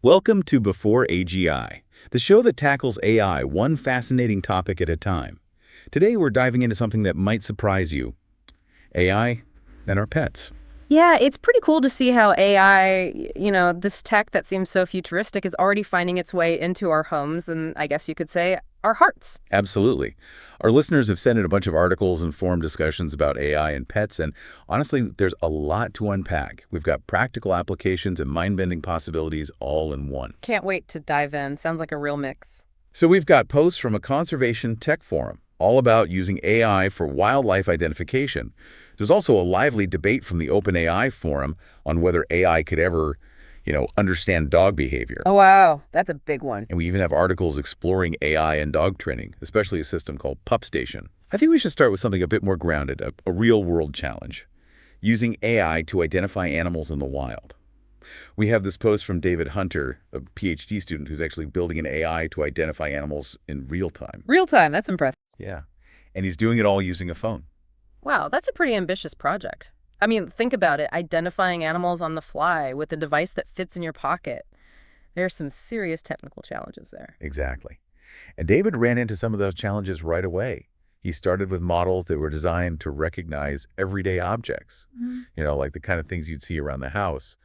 Welcome to Before AGI, the show that tackles AI one fascinating topic at a time. Today we're diving into something that might surprise you. AI and our pets. Yeah, it's pretty cool to see how AI, this tech that seems so futuristic is already finding its way into our homes and I guess you could say our hearts. Absolutely. Our listeners have sent in a bunch of articles and forum discussions about AI and pets, and honestly, there's a lot to unpack. We've got practical applications and mind-bending possibilities all in one. Can't wait to dive in. Sounds like a real mix. So we've got posts from a conservation tech forum, all about using AI for wildlife identification. There's also a lively debate from the OpenAI forum on whether AI could ever, understand dog behavior. Oh, wow. That's a big one. And we even have articles exploring AI and dog training, especially a system called Pup Station. I think we should start with something a bit more grounded, a real-world challenge, using AI to identify animals in the wild. We have this post from David Hunter, a PhD student who's actually building an AI to identify animals in real time. Real time. That's impressive. Yeah. And he's doing it all using a phone. Wow, that's a pretty ambitious project. I mean, think about it. Identifying animals on the fly with a device that fits in your pocket. There's some serious technical challenges there. Exactly. And David ran into some of those challenges right away. He started with models that were designed to recognize everyday objects, like the kind of things you'd see around the house,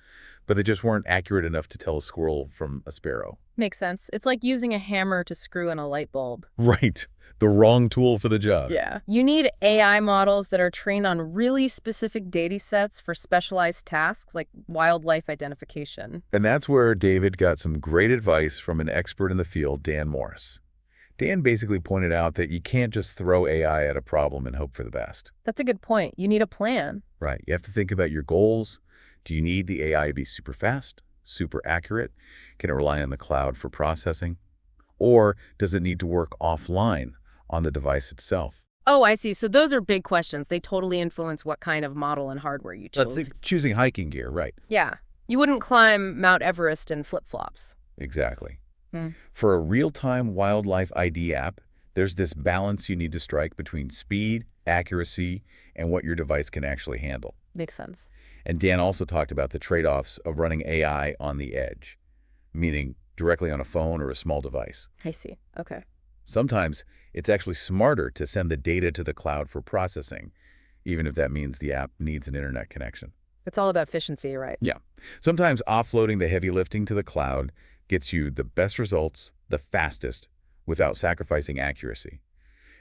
but they just weren't accurate enough to tell a squirrel from a sparrow. Makes sense. It's like using a hammer to screw in a light bulb. Right. The wrong tool for the job. Yeah. You need AI models that are trained on really specific data sets for specialized tasks like wildlife identification. And that's where David got some great advice from an expert in the field, Dan Morris. Dan basically pointed out that you can't just throw AI at a problem and hope for the best. That's a good point. You need a plan. Right. You have to think about your goals. Do you need the AI to be super fast, super accurate? Can it rely on the cloud for processing? Or does it need to work offline on the device itself? Oh, I see. So those are big questions. They totally influence what kind of model and hardware you choose. Let's say choosing hiking gear, right. Yeah. You wouldn't climb Mount Everest in flip-flops. Exactly. For a real-time wildlife ID app, there's this balance you need to strike between speed, accuracy, and what your device can actually handle. Makes sense. And Dan also talked about the trade-offs of running AI on the edge, meaning directly on a phone or a small device. I see. Okay. Sometimes it's actually smarter to send the data to the cloud for processing, even if that means the app needs an internet connection. It's all about efficiency, right? Yeah. Sometimes offloading the heavy lifting to the cloud gets you the best results, the fastest, without sacrificing accuracy.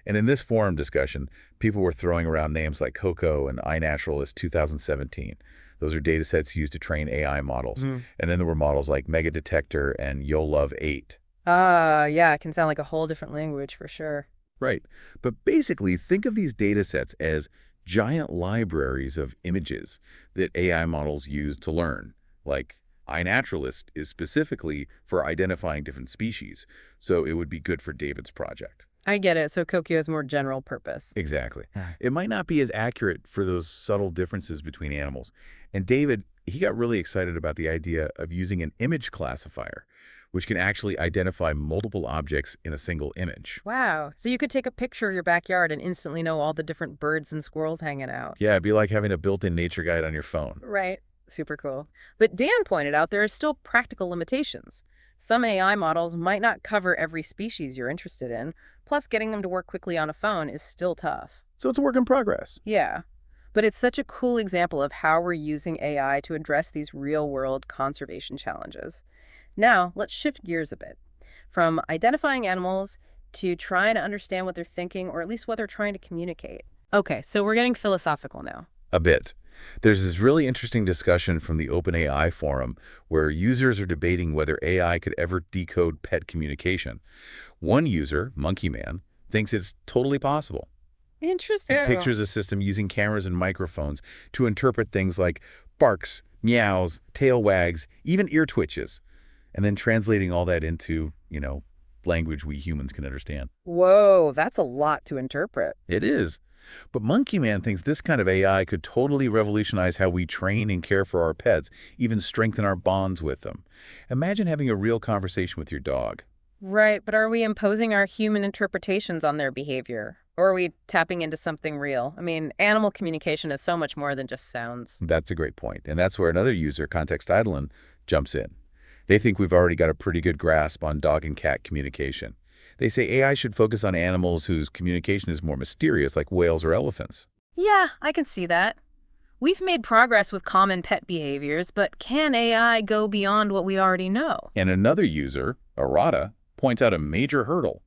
And in this forum discussion, people were throwing around names like Coco and iNaturalist 2017. Those are data sets used to train AI models. And then there were models like Megadetector and YoLove 8. Yeah, it can sound like a whole different language for sure. Right. But basically, think of these data sets as giant libraries of images that AI models use to learn. Like iNaturalist is specifically for identifying different species, so it would be good for David's project. I get it. So Kokio is more general purpose. Exactly. It might not be as accurate for those subtle differences between animals. And David, he got really excited about the idea of using an image classifier, which can actually identify multiple objects in a single image. Wow. So you could take a picture of your backyard and instantly know all the different birds and squirrels hanging out. Yeah, it'd be like having a built-in nature guide on your phone. Right. Super cool. But Dan pointed out there are still practical limitations. Some AI models might not cover every species you're interested in, plus getting them to work quickly on a phone is still tough. So it's a work in progress. Yeah. But it's such a cool example of how we're using AI to address these real-world conservation challenges. Now, let's shift gears a bit. From identifying animals to trying to understand what they're thinking, or at least what they're trying to communicate. Okay, so we're getting philosophical now. A bit. There's this really interesting discussion from the OpenAI forum where users are debating whether AI could ever decode pet communication. One user, Monkey Man, thinks it's totally possible. Interesting. He pictures a system using cameras and microphones to interpret things like barks, meows, tail wags, even ear twitches, and then translating all that into, language we humans can understand. Whoa, that's a lot to interpret. It is. But Monkey Man thinks this kind of AI could totally revolutionize how we train and care for our pets, even strengthen our bonds with them. Imagine having a real conversation with your dog. Right, but are we imposing our human interpretations on their behavior? Or are we tapping into something real? I mean, animal communication is so much more than just sounds. That's a great point. And that's where another user, Context Idolin, jumps in. They think we've already got a pretty good grasp on dog and cat communication. They say AI should focus on animals whose communication is more mysterious, like whales or elephants. Yeah, I can see that. We've made progress with common pet behaviors, but can AI go beyond what we already know? And another user, Arata, points out a major hurdle.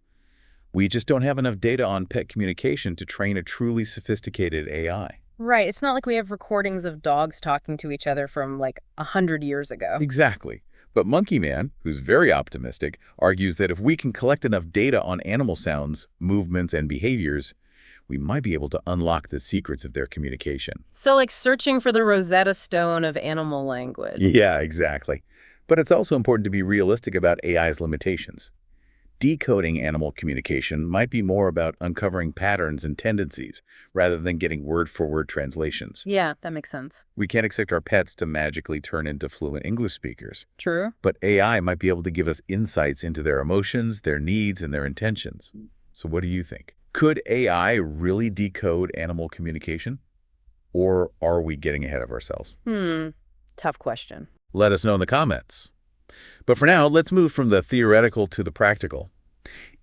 We just don't have enough data on pet communication to train a truly sophisticated AI. Right, it's not like we have recordings of dogs talking to each other from like 100 years ago. Exactly. But Monkey Man, who's very optimistic, argues that if we can collect enough data on animal sounds, movements, and behaviors, we might be able to unlock the secrets of their communication. So like searching for the Rosetta Stone of animal language. Yeah, exactly. But it's also important to be realistic about AI's limitations. Decoding animal communication might be more about uncovering patterns and tendencies rather than getting word-for-word translations. Yeah, that makes sense. We can't expect our pets to magically turn into fluent English speakers. True. But AI might be able to give us insights into their emotions, their needs, and their intentions. So what do you think? Could AI really decode animal communication? Or are we getting ahead of ourselves? Tough question. Let us know in the comments. But for now, let's move from the theoretical to the practical.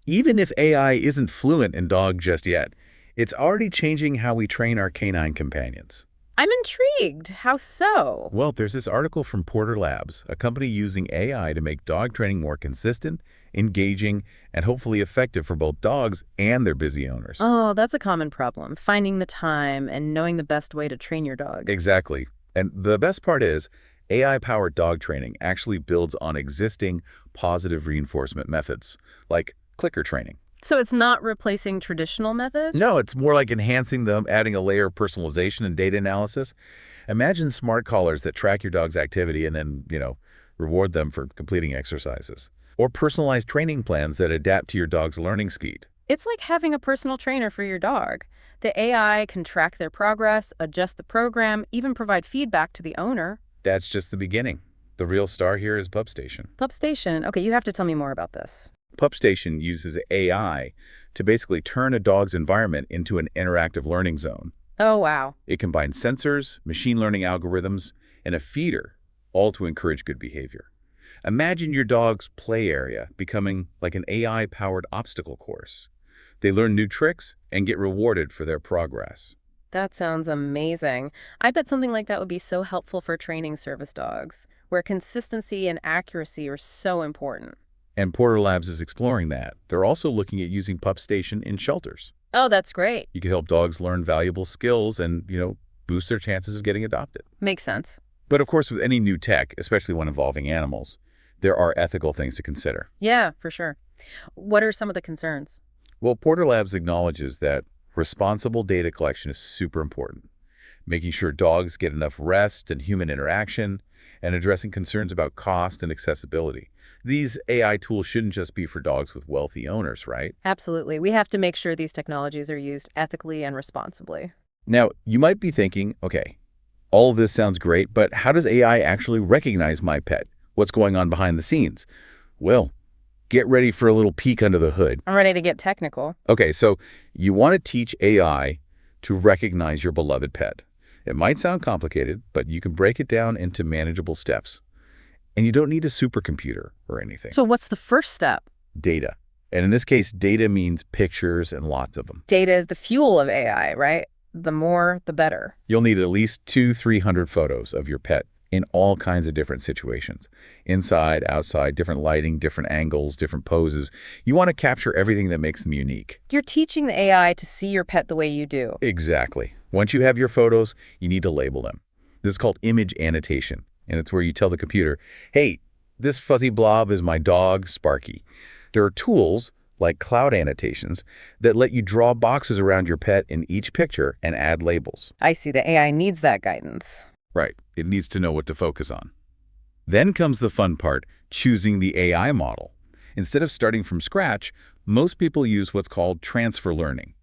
Even if AI isn't fluent in dog just yet, it's already changing how we train our canine companions. I'm intrigued. How so? Well, there's this article from Porter Labs, a company using AI to make dog training more consistent, engaging, and hopefully effective for both dogs and their busy owners. Oh, that's a common problem. Finding the time and knowing the best way to train your dog. Exactly. And the best part is, AI-powered dog training actually builds on existing positive reinforcement methods, like clicker training. So it's not replacing traditional methods? No, it's more like enhancing them, adding a layer of personalization and data analysis. Imagine smart collars that track your dog's activity and then, reward them for completing exercises. Or personalized training plans that adapt to your dog's learning speed. It's like having a personal trainer for your dog. The AI can track their progress, adjust the program, even provide feedback to the owner. That's just the beginning. The real star here is PupStation. PupStation. Okay, you have to tell me more about this. PupStation uses AI to basically turn a dog's environment into an interactive learning zone. Oh, wow. It combines sensors, machine learning algorithms, and a feeder, all to encourage good behavior. Imagine your dog's play area becoming like an AI-powered obstacle course. They learn new tricks and get rewarded for their progress. That sounds amazing. I bet something like that would be so helpful for training service dogs, where consistency and accuracy are so important. And Porter Labs is exploring that. They're also looking at using PupStation in shelters. Oh, that's great. You can help dogs learn valuable skills and, boost their chances of getting adopted. Makes sense. But of course, with any new tech, especially when involving animals, there are ethical things to consider. Yeah, for sure. What are some of the concerns? Well, Porter Labs acknowledges that responsible data collection is super important, making sure dogs get enough rest and human interaction, and addressing concerns about cost and accessibility. These AI tools shouldn't just be for dogs with wealthy owners, right? Absolutely. We have to make sure these technologies are used ethically and responsibly. Now, you might be thinking, okay, all of this sounds great, but how does AI actually recognize my pet? What's going on behind the scenes? Well, get ready for a little peek under the hood. I'm ready to get technical. Okay, so you want to teach AI to recognize your beloved pet. It might sound complicated, but you can break it down into manageable steps. And you don't need a supercomputer or anything. So what's the first step? Data. And in this case, data means pictures and lots of them. Data is the fuel of AI, right? The more, the better. You'll need at least 200-300 photos of your pet in all kinds of different situations. Inside, outside, different lighting, different angles, different poses. You want to capture everything that makes them unique. You're teaching the AI to see your pet the way you do. Exactly. Once you have your photos, you need to label them. This is called image annotation, and it's where you tell the computer, hey, this fuzzy blob is my dog, Sparky. There are tools, like cloud annotations, that let you draw boxes around your pet in each picture and add labels. I see. The AI needs that guidance. Right. It needs to know what to focus on. Then comes the fun part, choosing the AI model. Instead of starting from scratch, most people use what's called transfer learning.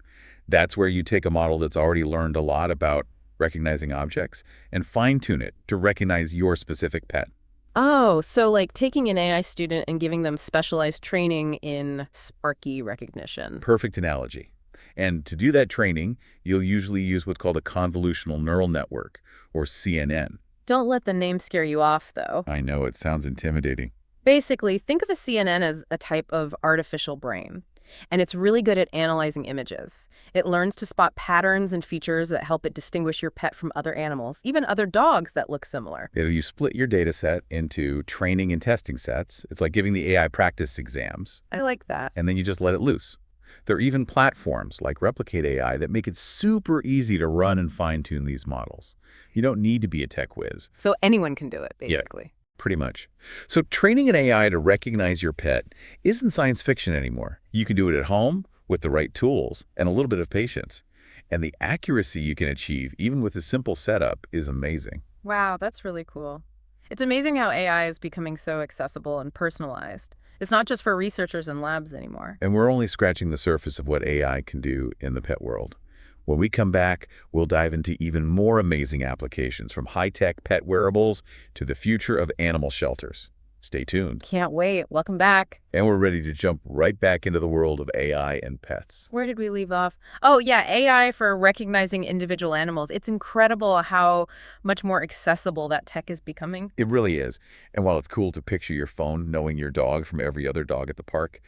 That's where you take a model that's already learned a lot about recognizing objects and fine-tune it to recognize your specific pet. Oh, so like taking an AI student and giving them specialized training in Sparky recognition. Perfect analogy. And to do that training, you'll usually use what's called a convolutional neural network, or CNN. Don't let the name scare you off, though. I know, it sounds intimidating. Basically, think of a CNN as a type of artificial brain, and it's really good at analyzing images. It learns to spot patterns and features that help it distinguish your pet from other animals, even other dogs that look similar. You split your data set into training and testing sets. It's like giving the AI practice exams, I like that. and then you just let it loose. There are even platforms like Replicate AI that make it super easy to run and fine-tune these models. You don't need to be a tech whiz. So anyone can do it, Yeah. basically. Pretty much. So training an AI to recognize your pet isn't science fiction anymore. You can do it at home with the right tools and a little bit of patience. And the accuracy you can achieve, even with a simple setup, is amazing. Wow, that's really cool. It's amazing how AI is becoming so accessible and personalized. It's not just for researchers and labs anymore. And we're only scratching the surface of what AI can do in the pet world. When we come back, we'll dive into even more amazing applications, from high-tech pet wearables to the future of animal shelters. Stay tuned. Can't wait. Welcome back. And we're ready to jump right back into the world of AI and pets. Where did we leave off? Oh, yeah, AI for recognizing individual animals. It's incredible how much more accessible that tech is becoming. It really is. And while it's cool to picture your phone knowing your dog from every other dog at the park,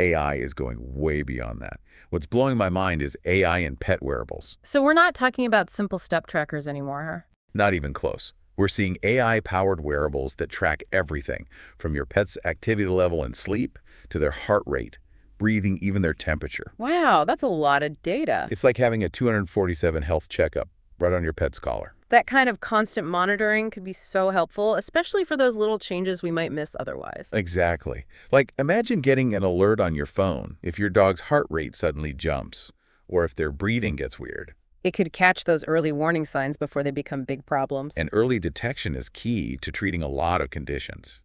AI is going way beyond that. What's blowing my mind is AI and pet wearables. So we're not talking about simple step trackers anymore, huh? Not even close. We're seeing AI-powered wearables that track everything from your pet's activity level and sleep to their heart rate, breathing, even their temperature. Wow, that's a lot of data. It's like having a 247 health checkup right on your pet's collar. That kind of constant monitoring could be so helpful, especially for those little changes we might miss otherwise. Exactly. Like, imagine getting an alert on your phone if your dog's heart rate suddenly jumps, or if their breathing gets weird. It could catch those early warning signs before they become big problems. And early detection is key to treating a lot of conditions.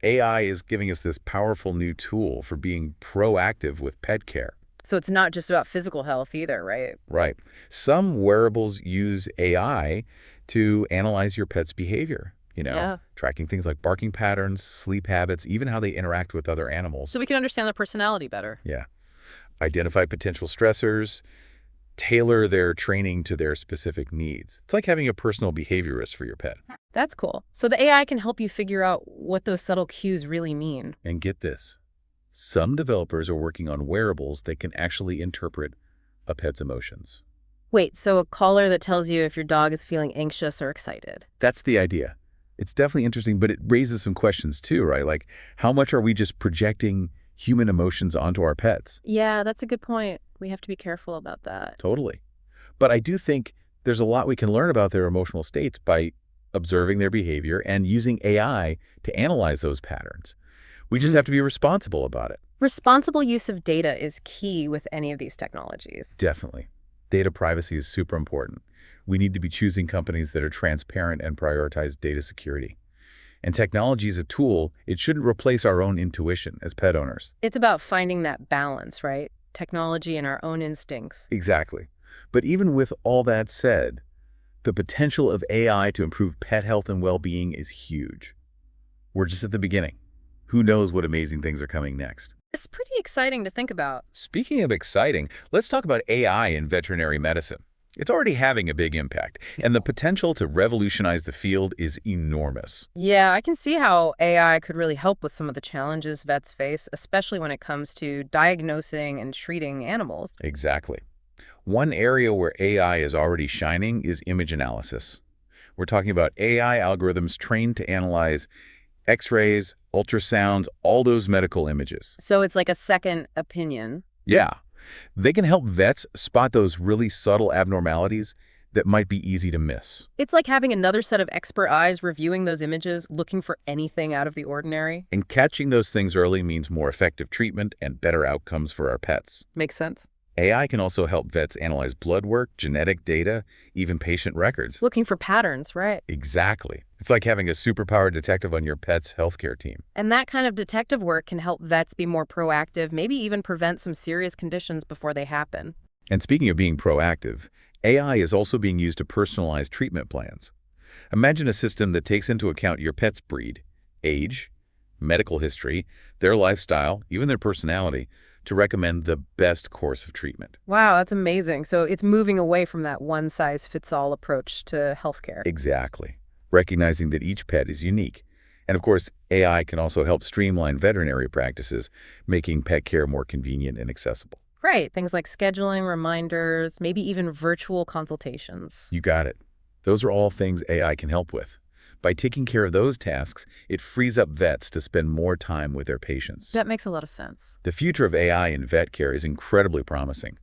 AI is giving us this powerful new tool for being proactive with pet care. So it's not just about physical health either, right? Right. Some wearables use AI to analyze your pet's behavior, Yeah. tracking things like barking patterns, sleep habits, even how they interact with other animals. So we can understand their personality better. Yeah. Identify potential stressors, tailor their training to their specific needs. It's like having a personal behaviorist for your pet. That's cool. So the AI can help you figure out what those subtle cues really mean. And get this, some developers are working on wearables that can actually interpret a pet's emotions. Wait, so a collar that tells you if your dog is feeling anxious or excited. That's the idea. It's definitely interesting, but it raises some questions too, right? Like, how much are we just projecting human emotions onto our pets? Yeah, that's a good point. We have to be careful about that. Totally. But I do think there's a lot we can learn about their emotional states by observing their behavior and using AI to analyze those patterns. We just have to be responsible about it. Responsible use of data is key with any of these technologies. Definitely. Data privacy is super important. We need to be choosing companies that are transparent and prioritize data security. And technology is a tool. It shouldn't replace our own intuition as pet owners. It's about finding that balance, right? Technology and our own instincts. Exactly. But even with all that said, the potential of AI to improve pet health and well-being is huge. We're just at the beginning. Who knows what amazing things are coming next? It's pretty exciting to think about. Speaking of exciting, let's talk about AI in veterinary medicine. It's already having a big impact, and the potential to revolutionize the field is enormous. Yeah, I can see how AI could really help with some of the challenges vets face, especially when it comes to diagnosing and treating animals. Exactly. One area where AI is already shining is image analysis. We're talking about AI algorithms trained to analyze X-rays, ultrasounds, all those medical images. So it's like a second opinion. Yeah. They can help vets spot those really subtle abnormalities that might be easy to miss. It's like having another set of expert eyes reviewing those images, looking for anything out of the ordinary. And catching those things early means more effective treatment and better outcomes for our pets. Makes sense. AI can also help vets analyze blood work, genetic data, even patient records. Looking for patterns, right? Exactly. It's like having a superpowered detective on your pet's healthcare team. And that kind of detective work can help vets be more proactive, maybe even prevent some serious conditions before they happen. And speaking of being proactive, AI is also being used to personalize treatment plans. Imagine a system that takes into account your pet's breed, age, medical history, their lifestyle, even their personality, to recommend the best course of treatment. Wow, that's amazing. So it's moving away from that one-size-fits-all approach to healthcare. Exactly. Recognizing that each pet is unique And of course, AI can also help streamline veterinary practices, making pet care more convenient and accessible. Right, things like scheduling, reminders, maybe even virtual consultations. You got it. Those are all things AI can help with. By taking care of those tasks, it frees up vets to spend more time with their patients. That makes a lot of sense. The future of AI in vet care is incredibly promising.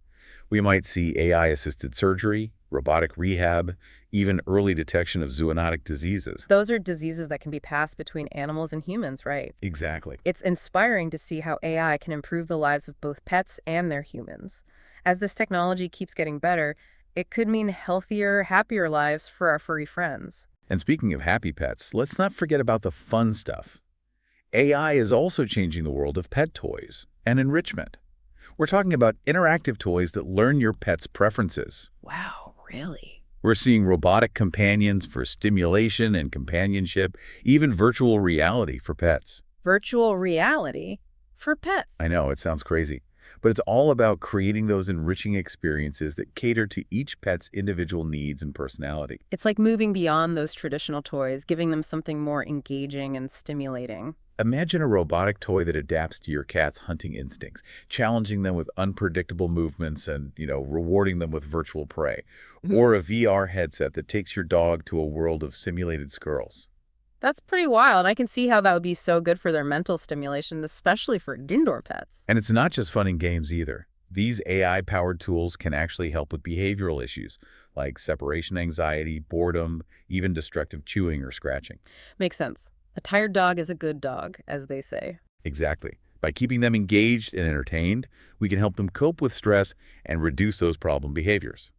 We might see AI-assisted surgery, robotic rehab, even early detection of zoonotic diseases. Those are diseases that can be passed between animals and humans, right? Exactly. It's inspiring to see how AI can improve the lives of both pets and their humans. As this technology keeps getting better, it could mean healthier, happier lives for our furry friends. And speaking of happy pets, let's not forget about the fun stuff. AI is also changing the world of pet toys and enrichment. We're talking about interactive toys that learn your pet's preferences. Wow, really? We're seeing robotic companions for stimulation and companionship, even virtual reality for pets. Virtual reality for pets. I know, it sounds crazy, but it's all about creating those enriching experiences that cater to each pet's individual needs and personality. It's like moving beyond those traditional toys, giving them something more engaging and stimulating. Imagine a robotic toy that adapts to your cat's hunting instincts, challenging them with unpredictable movements and, rewarding them with virtual prey. Or a VR headset that takes your dog to a world of simulated squirrels. That's pretty wild. I can see how that would be so good for their mental stimulation, especially for indoor pets. And it's not just fun and games either. These AI-powered tools can actually help with behavioral issues like separation anxiety, boredom, even destructive chewing or scratching. Makes sense. A tired dog is a good dog, as they say. Exactly. By keeping them engaged and entertained, we can help them cope with stress and reduce those problem behaviors.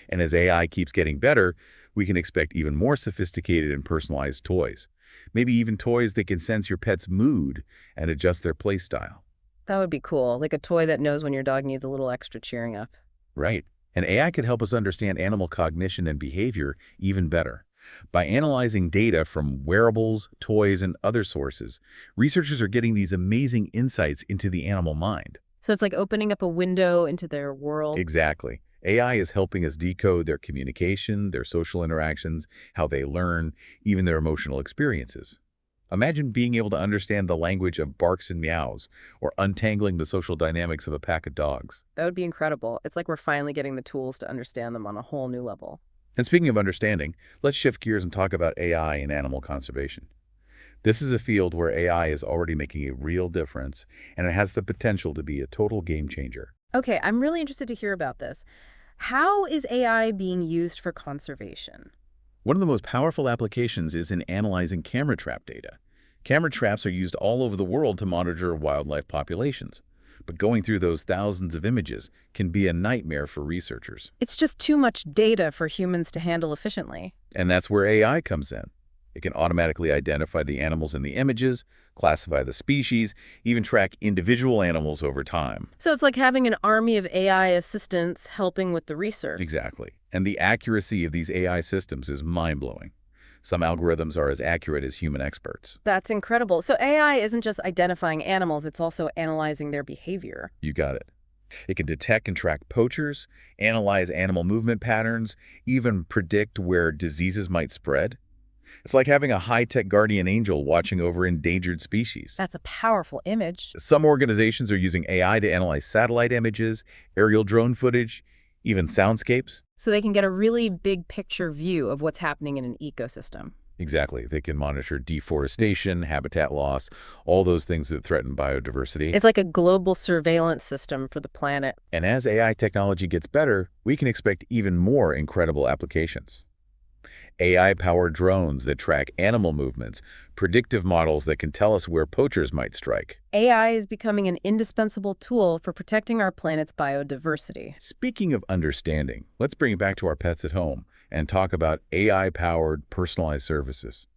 And as AI keeps getting better, we can expect even more sophisticated and personalized toys. Maybe even toys that can sense your pet's mood and adjust their play style. That would be cool, like a toy that knows when your dog needs a little extra cheering up. Right. And AI could help us understand animal cognition and behavior even better. By analyzing data from wearables, toys, and other sources, researchers are getting these amazing insights into the animal mind. So it's like opening up a window into their world. Exactly. AI is helping us decode their communication, their social interactions, how they learn, even their emotional experiences. Imagine being able to understand the language of barks and meows, or untangling the social dynamics of a pack of dogs. That would be incredible. It's like we're finally getting the tools to understand them on a whole new level. And speaking of understanding, let's shift gears and talk about AI in animal conservation. This is a field where AI is already making a real difference, and it has the potential to be a total game changer. Okay, I'm really interested to hear about this. How is AI being used for conservation? One of the most powerful applications is in analyzing camera trap data. Camera traps are used all over the world to monitor wildlife populations. But going through those thousands of images can be a nightmare for researchers. It's just too much data for humans to handle efficiently. And that's where AI comes in. It can automatically identify the animals in the images, classify the species, even track individual animals over time. So it's like having an army of AI assistants helping with the research. Exactly. And the accuracy of these AI systems is mind-blowing. Some algorithms are as accurate as human experts. That's incredible. So AI isn't just identifying animals, it's also analyzing their behavior. You got it. It can detect and track poachers, analyze animal movement patterns, even predict where diseases might spread. It's like having a high-tech guardian angel watching over endangered species. That's a powerful image. Some organizations are using AI to analyze satellite images, aerial drone footage, even soundscapes. So they can get a really big picture view of what's happening in an ecosystem. Exactly. They can monitor deforestation, habitat loss, all those things that threaten biodiversity. It's like a global surveillance system for the planet. And as AI technology gets better, we can expect even more incredible applications. AI-powered drones that track animal movements, predictive models that can tell us where poachers might strike. AI is becoming an indispensable tool for protecting our planet's biodiversity. Speaking of understanding, let's bring it back to our pets at home and talk about AI-powered personalized services.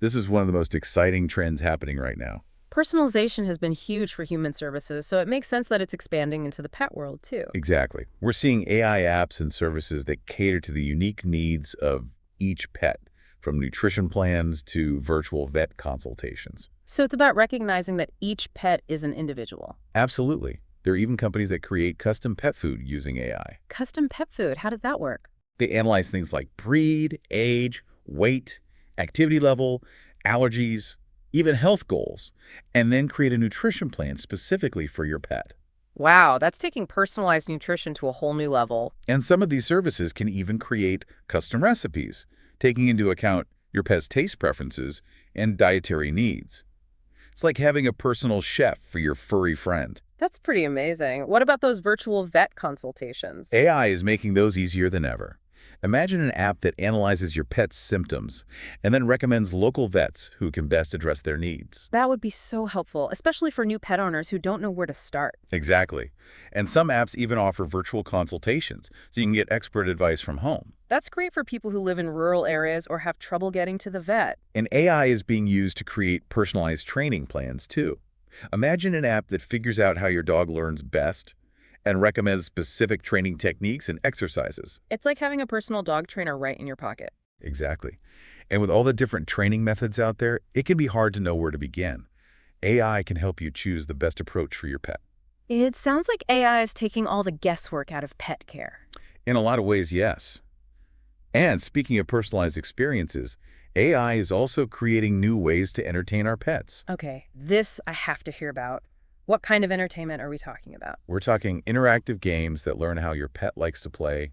This is one of the most exciting trends happening right now. Personalization has been huge for human services, so it makes sense that it's expanding into the pet world, too. Exactly. We're seeing AI apps and services that cater to the unique needs of each pet, from nutrition plans to virtual vet consultations. So it's about recognizing that each pet is an individual. Absolutely. There are even companies that create custom pet food using AI. Custom pet food, how does that work? They analyze things like breed, age, weight, activity level, allergies, even health goals, and then create a nutrition plan specifically for your pet. Wow, that's taking personalized nutrition to a whole new level. And some of these services can even create custom recipes, taking into account your pet's taste preferences and dietary needs. It's like having a personal chef for your furry friend. That's pretty amazing. What about those virtual vet consultations? AI is making those easier than ever. Imagine an app that analyzes your pet's symptoms and then recommends local vets who can best address their needs. That would be so helpful, especially for new pet owners who don't know where to start. Exactly. And some apps even offer virtual consultations, so you can get expert advice from home. That's great for people who live in rural areas or have trouble getting to the vet. And AI is being used to create personalized training plans, too. Imagine an app that figures out how your dog learns best and recommends specific training techniques and exercises. It's like having a personal dog trainer right in your pocket. Exactly. And with all the different training methods out there, it can be hard to know where to begin. AI can help you choose the best approach for your pet. It sounds like AI is taking all the guesswork out of pet care. In a lot of ways, yes. And speaking of personalized experiences, AI is also creating new ways to entertain our pets. Okay, this I have to hear about. What kind of entertainment are we talking about? We're talking interactive games that learn how your pet likes to play,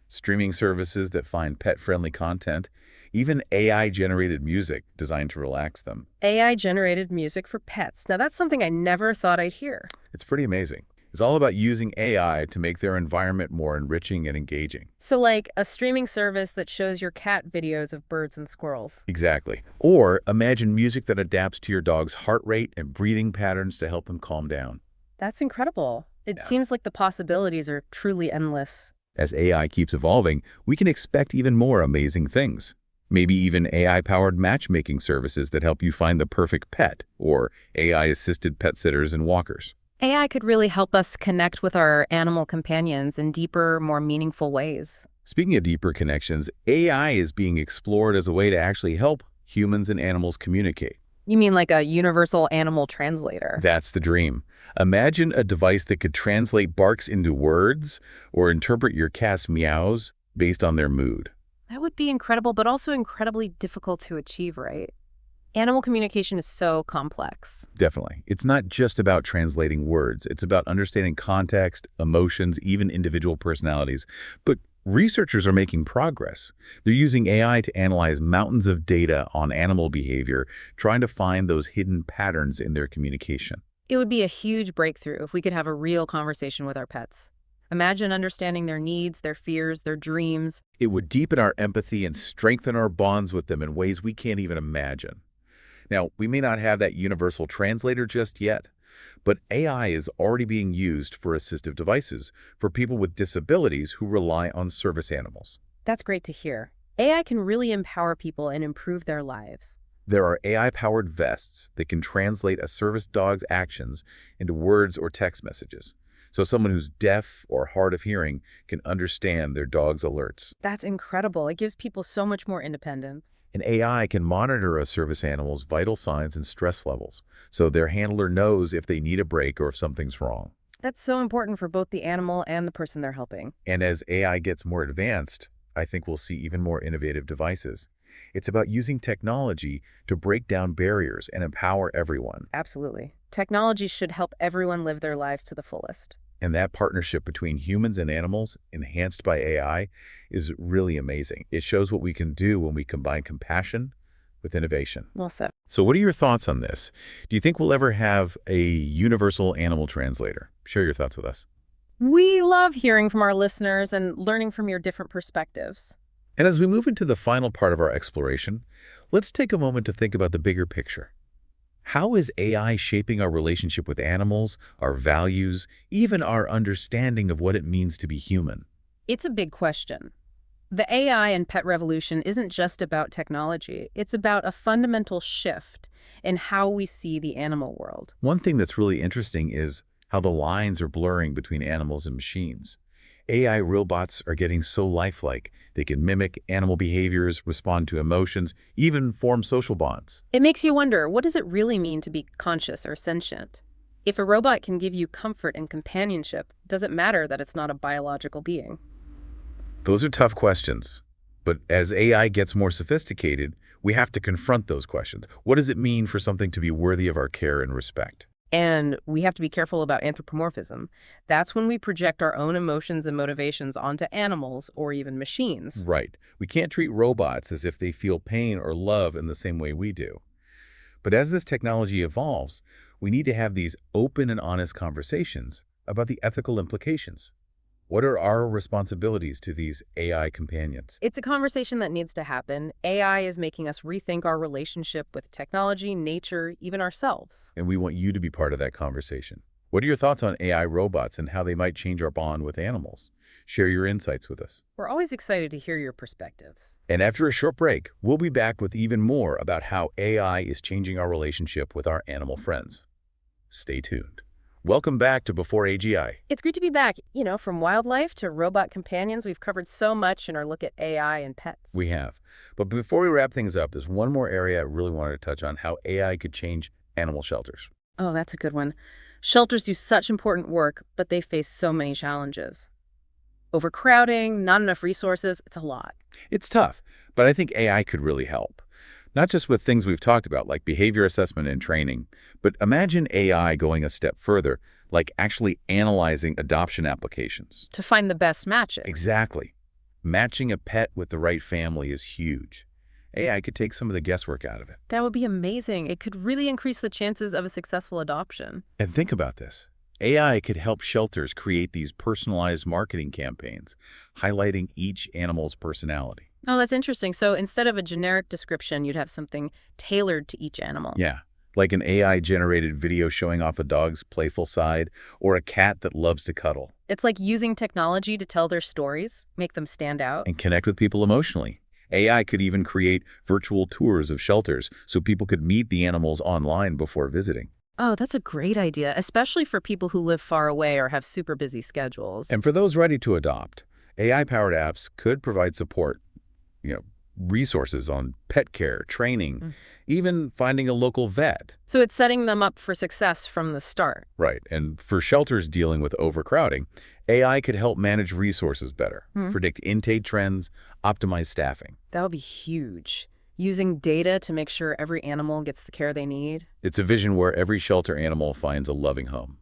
streaming services that find pet-friendly content, even AI-generated music designed to relax them. AI-generated music for pets. Now that's something I never thought I'd hear. It's pretty amazing. It's all about using AI to make their environment more enriching and engaging. So like a streaming service that shows your cat videos of birds and squirrels. Exactly. Or imagine music that adapts to your dog's heart rate and breathing patterns to help them calm down. That's incredible. It Yeah. seems like the possibilities are truly endless. As AI keeps evolving, we can expect even more amazing things. Maybe even AI-powered matchmaking services that help you find the perfect pet, or AI-assisted pet sitters and walkers. AI could really help us connect with our animal companions in deeper, more meaningful ways. Speaking of deeper connections, AI is being explored as a way to actually help humans and animals communicate. You mean like a universal animal translator? That's the dream. Imagine a device that could translate barks into words or interpret your cat's meows based on their mood. That would be incredible, but also incredibly difficult to achieve, right? Animal communication is so complex. Definitely. It's not just about translating words. It's about understanding context, emotions, even individual personalities. But researchers are making progress. They're using AI to analyze mountains of data on animal behavior, trying to find those hidden patterns in their communication. It would be a huge breakthrough if we could have a real conversation with our pets. Imagine understanding their needs, their fears, their dreams. It would deepen our empathy and strengthen our bonds with them in ways we can't even imagine. Now, we may not have that universal translator just yet, but AI is already being used for assistive devices for people with disabilities who rely on service animals. That's great to hear. AI can really empower people and improve their lives. There are AI-powered vests that can translate a service dog's actions into words or text messages, so someone who's deaf or hard of hearing can understand their dog's alerts. That's incredible. It gives people so much more independence. An AI can monitor a service animal's vital signs and stress levels, so their handler knows if they need a break or if something's wrong. That's so important for both the animal and the person they're helping. And as AI gets more advanced, I think we'll see even more innovative devices. It's about using technology to break down barriers and empower everyone. Absolutely. Technology should help everyone live their lives to the fullest. And that partnership between humans and animals, enhanced by AI, is really amazing. It shows what we can do when we combine compassion with innovation. Well said. So what are your thoughts on this? Do you think we'll ever have a universal animal translator? Share your thoughts with us. We love hearing from our listeners and learning from your different perspectives. And as we move into the final part of our exploration, let's take a moment to think about the bigger picture. How is AI shaping our relationship with animals, our values, even our understanding of what it means to be human? It's a big question. The AI and pet revolution isn't just about technology. It's about a fundamental shift in how we see the animal world. One thing that's really interesting is how the lines are blurring between animals and machines. AI robots are getting so lifelike. They can mimic animal behaviors, respond to emotions, even form social bonds. It makes you wonder, what does it really mean to be conscious or sentient? If a robot can give you comfort and companionship, does it matter that it's not a biological being? Those are tough questions. But as AI gets more sophisticated, We have to confront those questions. What does it mean for something to be worthy of our care and respect? And we have to be careful about anthropomorphism. That's when we project our own emotions and motivations onto animals or even machines. Right. We can't treat robots as if they feel pain or love in the same way we do. But as this technology evolves, we need to have these open and honest conversations about the ethical implications. What are our responsibilities to these AI companions? It's a conversation that needs to happen. AI is making us rethink our relationship with technology, nature, even ourselves. And we want you to be part of that conversation. What are your thoughts on AI robots and how they might change our bond with animals? Share your insights with us. We're always excited to hear your perspectives. And after a short break, we'll be back with even more about how AI is changing our relationship with our animal friends. Stay tuned. Welcome back to Before AGI. It's great to be back. From wildlife to robot companions, we've covered so much in our look at AI and pets. We have. But before we wrap things up, there's one more area I really wanted to touch on, how AI could change animal shelters. Oh, that's a good one. Shelters do such important work, but they face so many challenges. Overcrowding, not enough resources, it's a lot. It's tough, but I think AI could really help. Not just with things we've talked about, like behavior assessment and training, but imagine AI going a step further, like actually analyzing adoption applications. To find the best matches. Exactly. Matching a pet with the right family is huge. AI could take some of the guesswork out of it. That would be amazing. It could really increase the chances of a successful adoption. And think about this. AI could help shelters create these personalized marketing campaigns, highlighting each animal's personality. Oh, that's interesting. So instead of a generic description, you'd have something tailored to each animal. Yeah, like an AI-generated video showing off a dog's playful side or a cat that loves to cuddle. It's like using technology to tell their stories, make them stand out. And connect with people emotionally. AI could even create virtual tours of shelters so people could meet the animals online before visiting. Oh, that's a great idea, especially for people who live far away or have super busy schedules. And for those ready to adopt, AI-powered apps could provide support, resources on pet care, training, even finding a local vet. So it's setting them up for success from the start. Right. And for shelters dealing with overcrowding, AI could help manage resources better, predict intake trends, optimize staffing. That would be huge. Using data to make sure every animal gets the care they need. It's a vision where every shelter animal finds a loving home,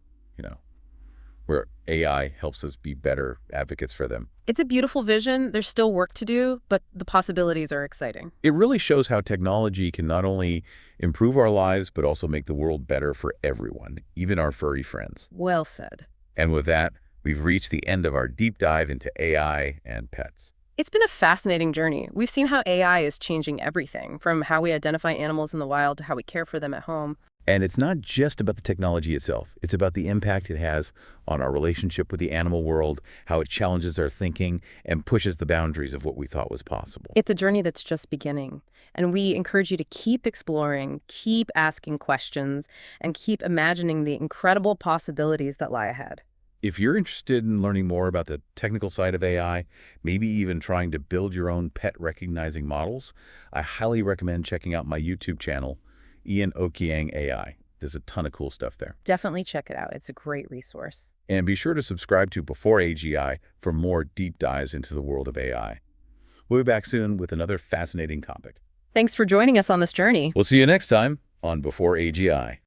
where AI helps us be better advocates for them. It's a beautiful vision. There's still work to do, but the possibilities are exciting. It really shows how technology can not only improve our lives, but also make the world better for everyone, even our furry friends. Well said. And with that, we've reached the end of our deep dive into AI and pets. It's been a fascinating journey. We've seen how AI is changing everything, from how we identify animals in the wild to how we care for them at home. And it's not just about the technology itself. It's about the impact it has on our relationship with the animal world, how it challenges our thinking and pushes the boundaries of what we thought was possible. It's a journey that's just beginning. And we encourage you to keep exploring, keep asking questions, and keep imagining the incredible possibilities that lie ahead. If you're interested in learning more about the technical side of AI, maybe even trying to build your own pet recognizing models, I highly recommend checking out my YouTube channel, Ian Ochieng AI. There's a ton of cool stuff there. Definitely check it out. It's a great resource. And be sure to subscribe to Before AGI for more deep dives into the world of AI. We'll be back soon with another fascinating topic. Thanks for joining us on this journey. We'll see you next time on Before AGI.